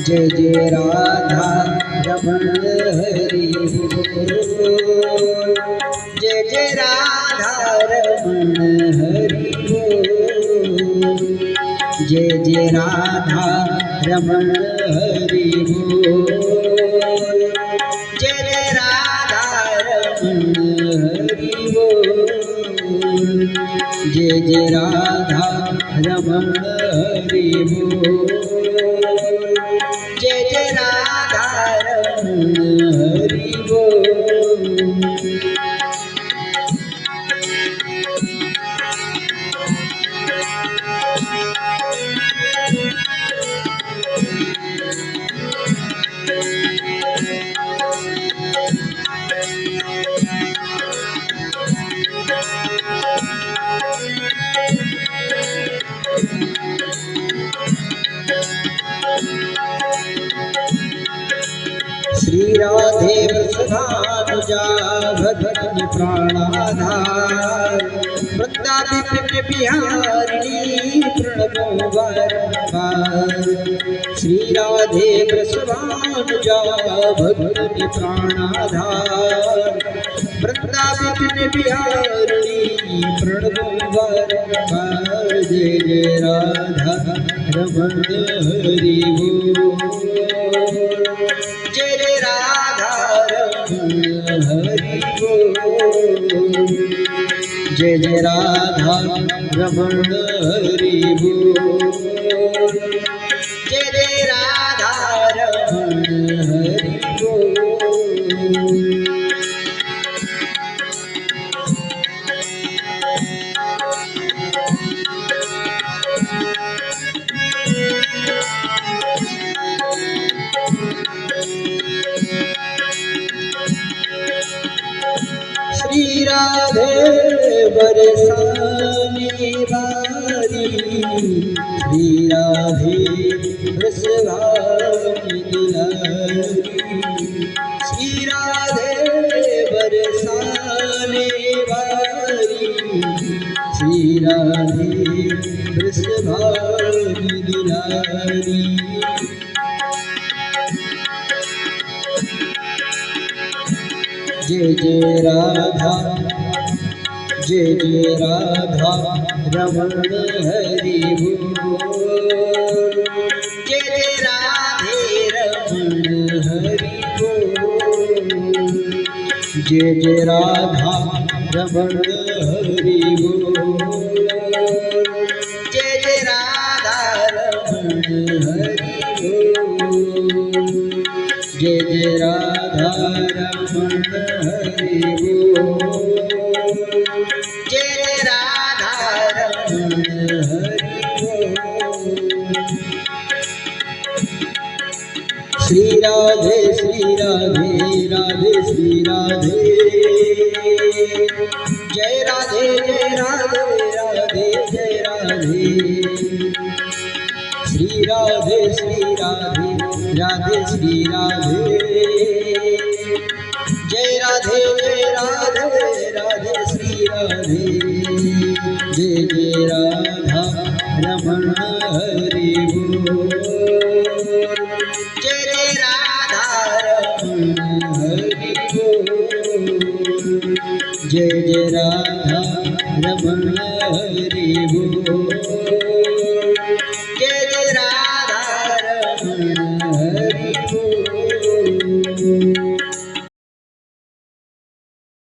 जय जय राधा रमण हरि बोल। जय जय राधा रमण हरि बोल। जय जय राधा रमण हरि बोल। जय जय राधा रमण हरि बोल। जय जय राधा रमण हरि बोल। जय जय राधा रमण हरि बोल। श्री राधे वृषभानुजा भगवती प्राणाधार। वृंदावी प्रेम बिहारिणी प्रणमो बारंबार। श्री राधे वृषभानुजा भगवती प्राणाधार। वृंदावी प्रेम बिहारिणी प्रणमो बारंबार। जय जय राधा रमण हरि बोल। जय जय राधा रमण हरि बोल। जय जय राधा रमण हरि बोल। जय जय राधा रमण हरि बोल। श्री राधे बरसाने वाली। श्री राधे वृषभानुजा दुलारी। श्री राधे बरसाने वाली। श्री राधे वृषभानुजा दुलारी। जय जय राधा जय जय राधा रमण हरि बोल। जय जय राधे रमण हरि बोल। जय जय राधा रमण हरि बोल। जय जय राधा रमण हरि बोल। जय जय राधा रमण हरि बोल। जय जय राधा रमण हरि बोल। श्री राधे राधे श्री राधे। जय राधे राधे जय राधे। श्री राधे राधे श्री राधे। जय राधे राधे श्री राधे। जय जय राधा रमण हरि बोल। जय जय राधा रमण हरि बोल। जय जय राधा रमण हरि बोल। जय जय राधा रमण